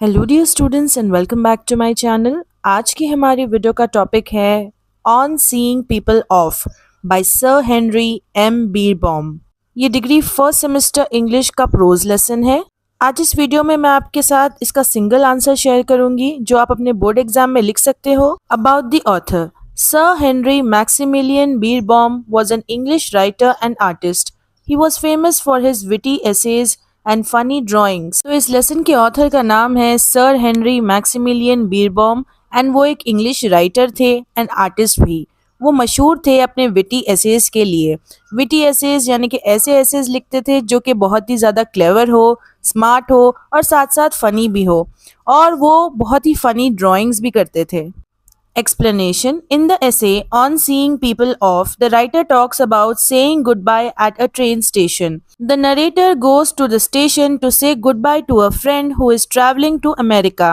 Hello dear students and welcome back to my channel. आज की हमारी वीडियो का टॉपिक है on seeing people off by sir Henry M Beerbohm. ये degree first semester English का prose lesson है। आज इस वीडियो में मैं आपके साथ इसका सिंगल आंसर शेयर करूंगी जो आप अपने बोर्ड एग्जाम में लिख सकते हो। About the author, sir Henry Maximilian Beerbohm was an English writer and artist. He was famous for his witty essays and funny drawings. तो इस लेसन के ऑथर का नाम है सर हेनरी मैक्सिमिलियन बीरबॉम एंड वो एक इंग्लिश राइटर थे and artist भी। वो मशहूर थे अपने विटी एसेज के लिए। विटी एसेज यानी कि ऐसे एसेज लिखते थे जो कि बहुत ही ज़्यादा क्लेवर हो, स्मार्ट हो और साथ साथ फ़नी भी हो, और वो बहुत ही फ़नी ड्राइंग्स भी करते थे। Explanation. In the essay on seeing people off, the writer talks about saying goodbye at a train station. The narrator goes to the station to say goodbye to a friend who is traveling to America.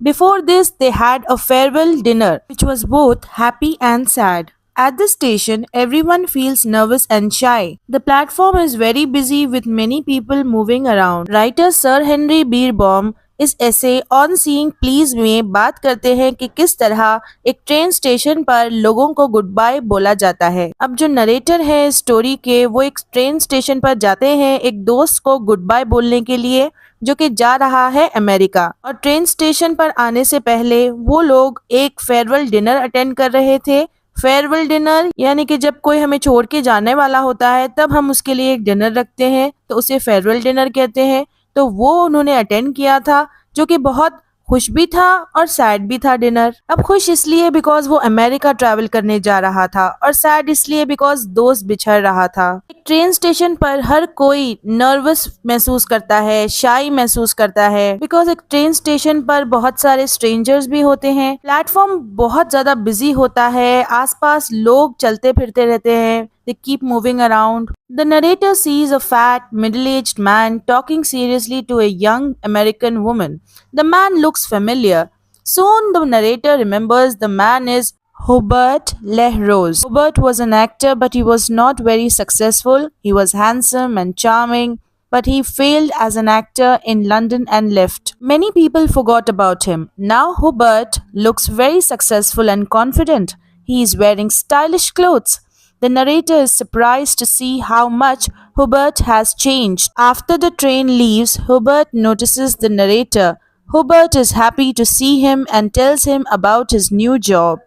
Before this, they had a farewell dinner, which was both happy and sad. At the station, everyone feels nervous and shy. The platform is very busy with many people moving around. Writer Sir Henry Beerbohm इस ऐसे on seeing please में बात करते हैं कि किस तरह एक ट्रेन स्टेशन पर लोगों को गुड बाय बोला जाता है। अब जो नरेटर है स्टोरी के, वो एक ट्रेन स्टेशन पर जाते हैं एक दोस्त को गुड बाय बोलने के लिए जो कि जा रहा है अमेरिका। और ट्रेन स्टेशन पर आने से पहले वो लोग एक फेयरवेल डिनर अटेंड कर रहे थे। फेयरवेल डिनर यानी कि जब कोई हमें छोड़ के जाने वाला होता है तब हम उसके लिए एक डिनर रखते हैं, तो उसे फेयरवेल डिनर कहते हैं। तो वो उन्होंने अटेंड किया था जो कि बहुत खुश भी था और सैड भी था डिनर। अब खुश इसलिए बिकॉज वो अमेरिका ट्रैवल करने जा रहा था, और सैड इसलिए बिकॉज दोस्त बिछड़ रहा था। एक ट्रेन स्टेशन पर हर कोई नर्वस महसूस करता है, शाई महसूस करता है, बिकॉज एक ट्रेन स्टेशन पर बहुत सारे स्ट्रेंजर्स भी होते हैं। प्लेटफॉर्म बहुत ज्यादा बिजी होता है, आसपास लोग चलते फिरते रहते हैं। They keep moving around. The narrator sees a fat, middle-aged man talking seriously to a young American woman. The man looks familiar. Soon the narrator remembers the man is Hubert Lehrose. Hubert was an actor, but he was not very successful. He was handsome and charming, but he failed as an actor in London and left. Many people forgot about him. Now Hubert looks very successful and confident. He is wearing stylish clothes. The narrator is surprised to see how much Hubert has changed. After the train leaves, Hubert notices the narrator. Hubert is happy to see him and tells him about his new job.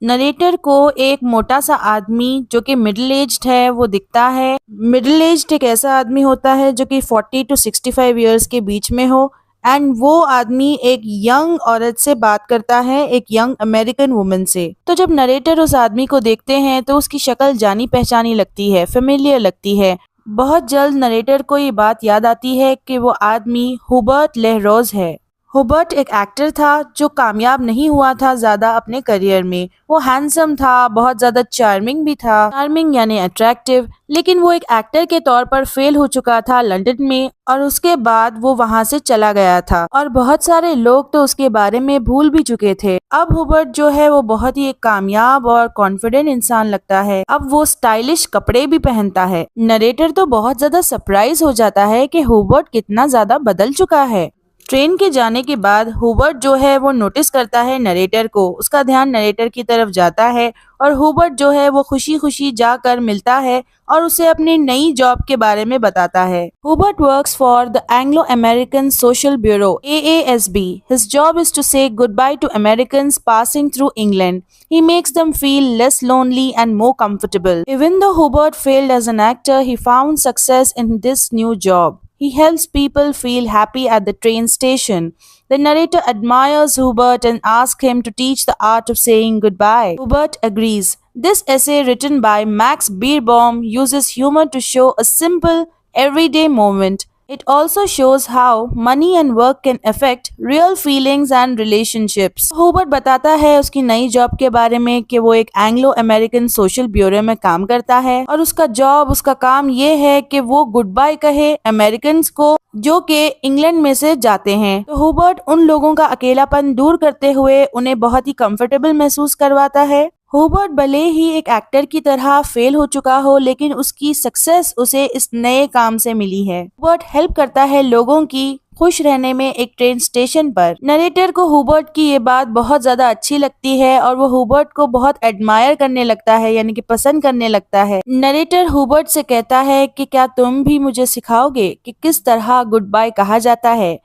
Narrator को एक मोटा सा आदमी जो कि middle aged है वो दिखता है। मिडिल एज्ड एक ऐसा आदमी होता है जो कि 40 to 65 ईयर्स के बीच में हो, एंड वो आदमी एक यंग औरत से बात करता है, एक यंग अमेरिकन वुमन से। तो जब नरेटर उस आदमी को देखते हैं तो उसकी शक्ल जानी पहचानी लगती है, फेमिलियर लगती है। बहुत जल्द नरेटर को ये बात याद आती है कि वो आदमी हुबर्ट लेहरोज है। हुबर्ट एक एक्टर था जो कामयाब नहीं हुआ था ज्यादा अपने करियर में। वो हैंडसम था, बहुत ज्यादा चार्मिंग भी था, चार्मिंग यानी अट्रैक्टिव, लेकिन वो एक एक्टर के तौर पर फेल हो चुका था लंदन में, और उसके बाद वो वहां से चला गया था और बहुत सारे लोग तो उसके बारे में भूल भी चुके थे। अब हुबर्ट जो है वो बहुत ही एक कामयाब और कॉन्फिडेंट इंसान लगता है। अब वो स्टाइलिश कपड़े भी पहनता है। नरेटर तो बहुत ज्यादा सरप्राइज हो जाता है कि हुबर्ट कितना ज्यादा बदल चुका है। ट्रेन के जाने के बाद हुबर्ट जो है वो नोटिस करता है नरेटर को। उसका ध्यान नरेटर की तरफ जाता है और हुबर्ट जो है वो खुशी खुशी जाकर मिलता है और उसे अपनी नई जॉब के बारे में बताता है। Hubert works for the Anglo American social bureau AASB. His job is to say goodbye to Americans passing through England. He makes them feel less lonely and more comfortable. Even though Hubert failed as an actor, he found success in this new job. He helps people feel happy at the train station. The narrator admires Hubert and asks him to teach the art of saying goodbye. Hubert agrees. This essay, written by Max Beerbohm, uses humor to show a simple, everyday moment. It also shows how money and work can affect real feelings and relationships. Hubert बताता है उसकी नई job के बारे में कि वो एक एंग्लो अमेरिकन सोशल ब्यूरो में काम करता है, और उसका काम ये है कि वो गुड बाय कहे अमेरिकन को जो कि इंग्लैंड में से जाते हैं। तो हुबर्ट उन लोगों का अकेलापन दूर करते हुए उन्हें बहुत ही कंफर्टेबल महसूस करवाता है। हुबर्ट भले ही एक एक्टर की तरह फेल हो चुका हो, लेकिन उसकी सक्सेस उसे इस नए काम से मिली है। हुबर्ट हेल्प करता है लोगों की खुश रहने में एक ट्रेन स्टेशन पर। नरेटर को हुबर्ट की ये बात बहुत ज्यादा अच्छी लगती है और वो हुबर्ट को बहुत एडमायर करने लगता है, यानी कि पसंद करने लगता है। नरेटर हुबर्ट से कहता है कि क्या तुम भी मुझे सिखाओगे कि किस तरह गुड बाय कहा जाता है,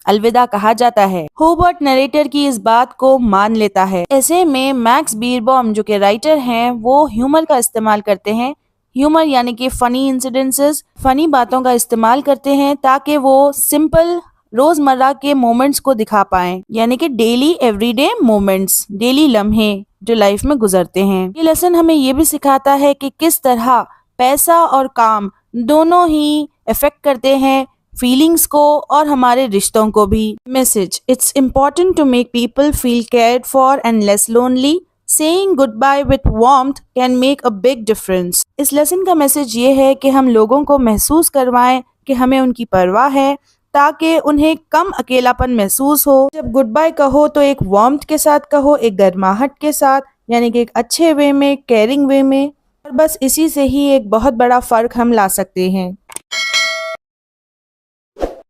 अलविदा कहा जाता है। हुबर्ट नरेटर की इस बात को मान लेता है। ऐसे में मैक्स बीरबॉम जो कि राइटर हैं, वो ह्यूमर का इस्तेमाल करते हैं। ह्यूमर यानी कि फनी इंसिडेंसेस, फनी बातों का इस्तेमाल करते हैं ताकि वो सिंपल रोजमर्रा के मोमेंट्स को दिखा पाएं, यानी कि डेली एवरीडे मोमेंट्स, डेली लम्हे जो लाइफ में गुजरते हैं। ये लेसन हमें ये भी सिखाता है कि किस तरह पैसा और काम दोनों ही इफेक्ट करते हैं फीलिंग्स को और हमारे रिश्तों को भी। Message: it's important to make people feel cared for and less lonely. Saying goodbye with warmth can make a big difference. इस लेसन का मैसेज ये है कि हम लोगों को महसूस करवाएं कि हमें उनकी परवाह है ताकि उन्हें कम अकेलापन महसूस हो। जब गुड बाय कहो तो एक वार्मथ के साथ कहो, एक गर्माहट के साथ, यानी कि एक अच्छे वे में, केयरिंग वे में। और बस इसी से ही एक बहुत बड़ा फर्क हम ला सकते हैं।